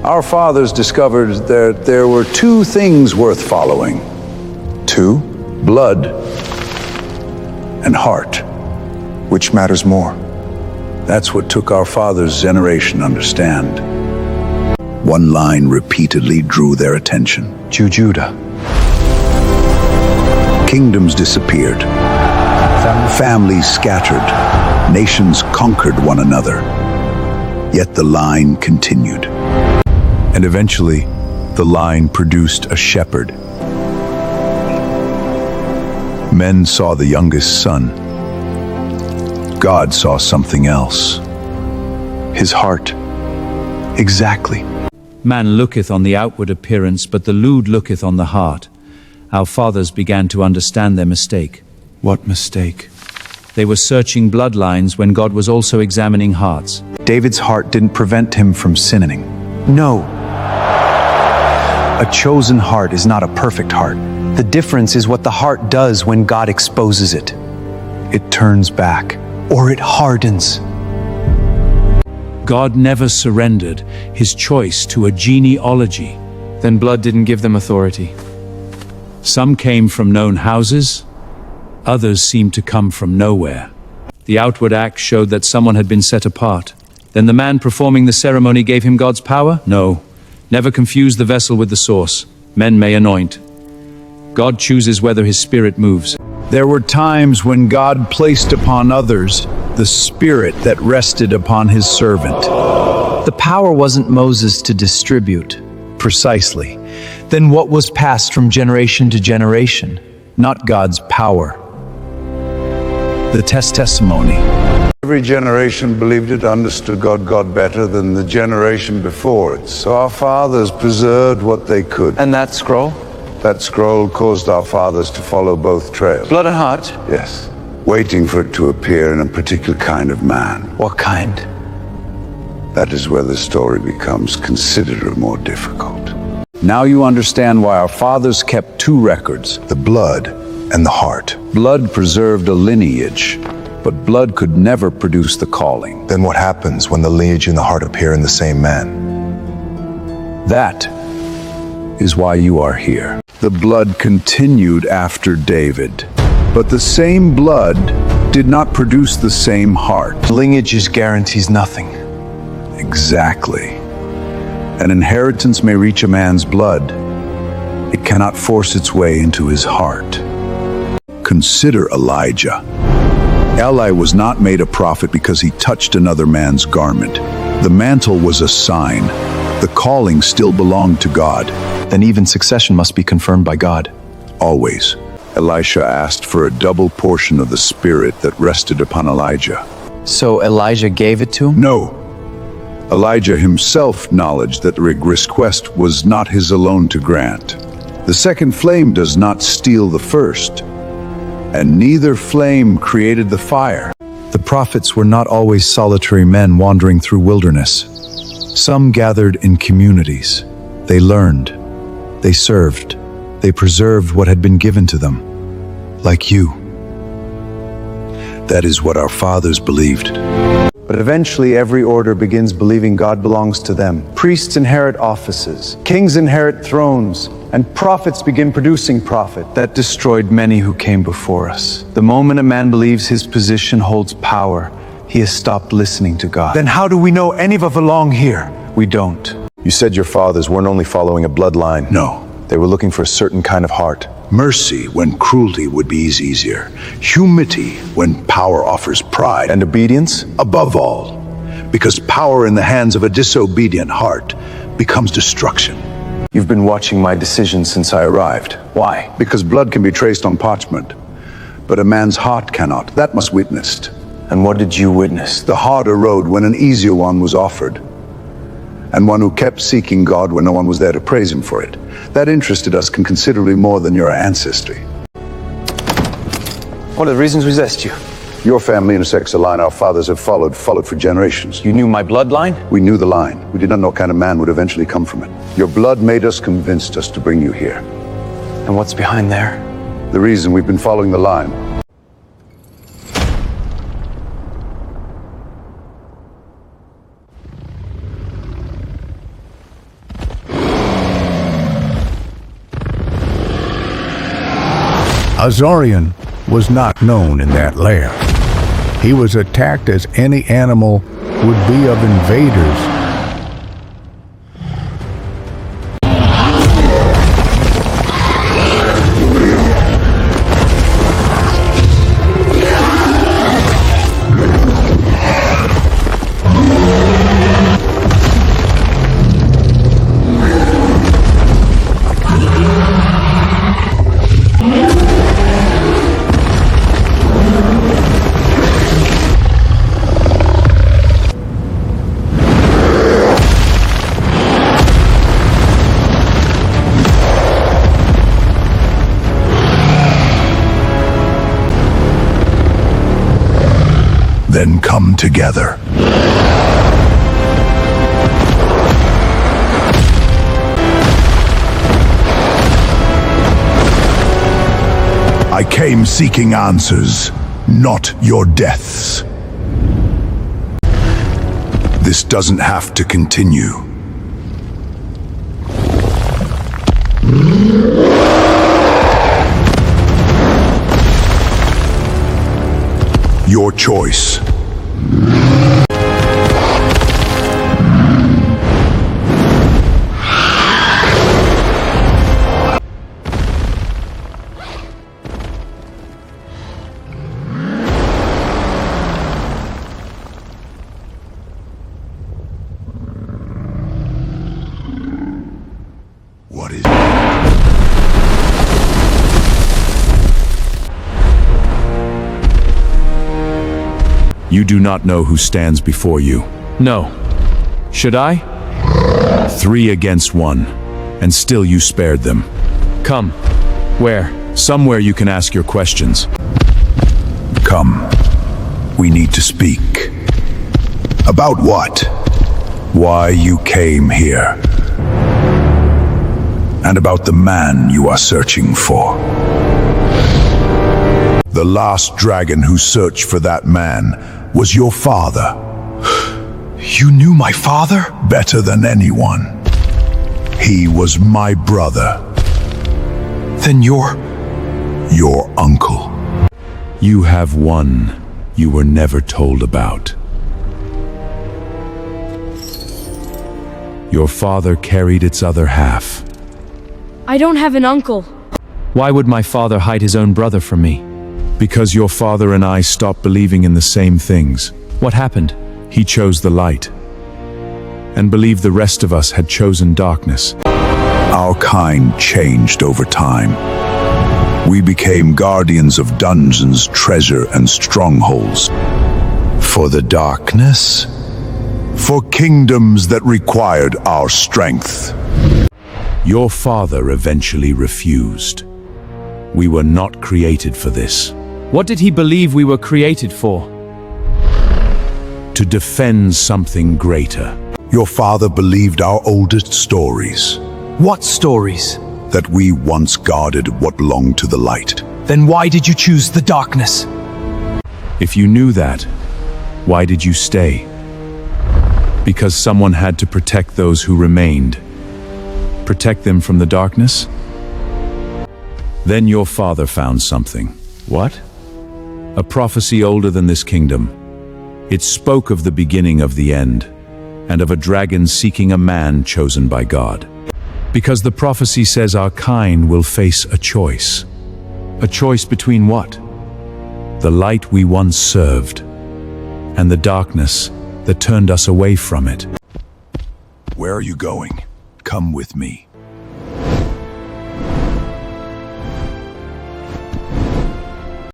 Our fathers discovered that there were two things worth following. Two? Blood and heart. Which matters more? That's what took our fathers' generation to understand. One line repeatedly drew their attention. Judah. Kingdoms disappeared. Families scattered. Nations conquered one another. Yet the line continued. And eventually, the line produced a shepherd. Men saw the youngest son. God saw something else. His heart. Exactly. Man looketh on the outward appearance, but the Lord looketh on the heart. Our fathers began to understand their mistake. What mistake? They were searching bloodlines when God was also examining hearts. David's heart didn't prevent him from sinning. No. A chosen heart is not a perfect heart. The difference is what the heart does when God exposes it. It turns back, or it hardens. God never surrendered his choice to a genealogy. Then blood didn't give them authority. Some came from known houses, others seemed to come from nowhere. The outward act showed that someone had been set apart. Then the man performing the ceremony gave him God's power? No. Never confuse the vessel with the source. Men may anoint. God chooses whether his spirit moves. There were times when God placed upon others the spirit that rested upon his servant. The power wasn't Moses to distribute. Precisely. Then what was passed from generation to generation? Not God's power. The testimony. Every generation believed it understood God better than the generation before it. So our fathers preserved what they could. And that scroll? That scroll caused our fathers to follow both trails. Blood and heart? Yes. Waiting for it to appear in a particular kind of man. What kind? That is where the story becomes considerably more difficult. Now you understand why our fathers kept two records. The blood and the heart. Blood preserved a lineage, but blood could never produce the calling. Then what happens when the lineage and the heart appear in the same man? That is why you are here. The blood continued after David, but the same blood did not produce the same heart. Lineages guarantees nothing. Exactly. An inheritance may reach a man's blood. It cannot force its way into his heart. Consider Elijah. Eli was not made a prophet because he touched another man's garment. The mantle was a sign. The calling still belonged to God. Then even succession must be confirmed by God. Always. Elisha asked for a double portion of the spirit that rested upon Elijah. So Elijah gave it to him? No. Elijah himself acknowledged that the request was not his alone to grant. The second flame does not steal the first, and neither flame created the fire. The prophets were not always solitary men wandering through wilderness. Some gathered in communities. They learned. They served. They preserved what had been given to them. Like you. That is what our fathers believed. But eventually every order begins believing God belongs to them. Priests inherit offices, kings inherit thrones, and prophets begin producing prophet. That destroyed many who came before us. The moment a man believes his position holds power, he has stopped listening to God. Then how do we know any of us belong here? We don't. You said your fathers weren't only following a bloodline. No. They were looking for a certain kind of heart. Mercy when cruelty would be easier. Humility when power offers pride. And obedience? Above all, because power in the hands of a disobedient heart becomes destruction. You've been watching my decisions since I arrived. Why? Because blood can be traced on parchment, but a man's heart cannot. That must witnessed. And what did you witness? The harder road when an easier one was offered, and one who kept seeking God when no one was there to praise him for it. That interested us considerably more than your ancestry. What are the reasons we zest you? Your family intersects a line our fathers have followed for generations. You knew my bloodline? We knew the line. We did not know what kind of man would eventually come from it. Your blood made us, convinced us to bring you here. And what's behind there? The reason we've been following the line. Azorian was not known in that lair. He was attacked as any animal would be of invaders. Then come together. I came seeking answers, not your deaths. This doesn't have to continue. Your choice. What is it? You do not know who stands before you. No. Should I? 3 against 1, and still you spared them. Come. Where? Somewhere you can ask your questions. Come. We need to speak. About what? Why you came here. And about the man you are searching for. The last dragon who searched for that man was your father. You knew my father? Better than anyone. He was my brother. Then you're... Your uncle. You have one you were never told about. Your father carried its other half. I don't have an uncle. Why would my father hide his own brother from me? Because your father and I stopped believing in the same things. What happened? He chose the light, and believed the rest of us had chosen darkness. Our kind changed over time. We became guardians of dungeons, treasure, and strongholds. For the darkness? For kingdoms that required our strength. Your father eventually refused. We were not created for this. What did he believe we were created for? To defend something greater. Your father believed our oldest stories. What stories? That we once guarded what belonged to the light. Then why did you choose the darkness? If you knew that, why did you stay? Because someone had to protect those who remained. Protect them from the darkness? Then your father found something. What? A prophecy older than this kingdom. It spoke of the beginning of the end, and of a dragon seeking a man chosen by God. Because the prophecy says our kind will face a choice. A choice between what? The light we once served, and the darkness that turned us away from it. Where are you going? Come with me.